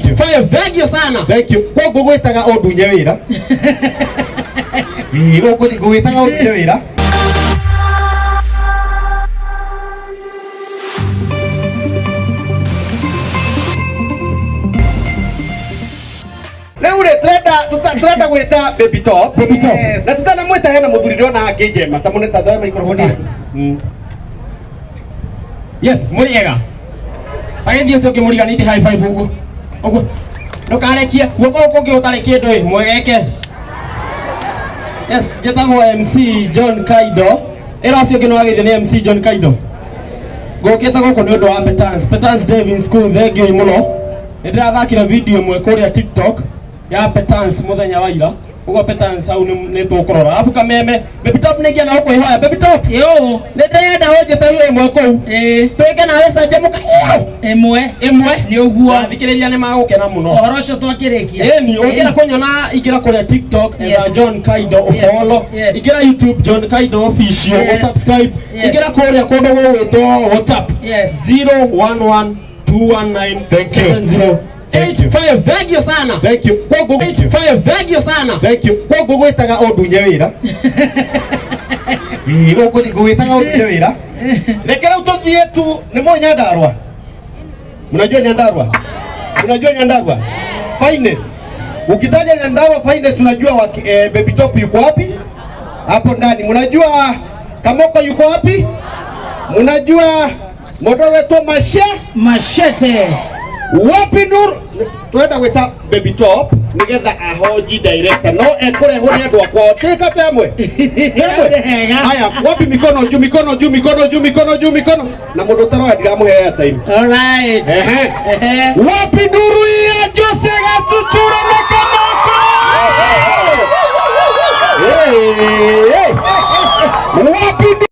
85. Thank you sana. Thank you. Kwa gugwitaga ondunye wira. Gugwitaga ondunye wira. Leo trenda gwita baby top. Na tutana mwita hena muthuriro na ngejema tamuneta thoya microphone. Yes, muriega. Pagethi ucio kimuriganiti high five uguo. Ndukarekie guoko kungi utari kindu mwegeke. Yes, jetagwo MC John Kaindo. Era ucio kino agithie ni MC John Kaindo. Ngokite guku ni undu wa Petans Driving School thengio muno. Ndirathakira video mwe kuria TikTok ya Petans muthenya wa ira. Ugo Petans au ni tukurora. Afu Kameme, baby top ningia na huko ihoya baby top. Yo, ndenda hoje ta hiyo imwe kou. Tweke na wesa jemuka. Imwe ni uguo. Thikiriria ni magukena muno. Ohoroco twakirikia. Ni ungira kunyona igira kuria TikTok and John Kaindo follow. Igira YouTube John Kaindo official subscribe. Igira kuria kundu gwitwo WhatsApp. 011219708. Thank you sana. Thank you. Kwa 85. Thank you sana. Thank you. Kwa gugwitaga ondunye wira. Gugwitaga ondunye wira. Lekera utothie tu ni mo Nyandarua. Mnajua Nyandarua? Unajua Nyandarua? Finest. Ukitaja Nyandarua finest unajua baby top yuko wapi? Hapo ndani. Mnajua Kamoko yuko wapi? Mnajua modowe to machete. Wapi ndur twenda gwita baby top nigetha ahoji director no ekure hone andu akwa tika pemwe haya wapi mikono juu na mundu taroa ndiramuhe time. All right. Wapi nduru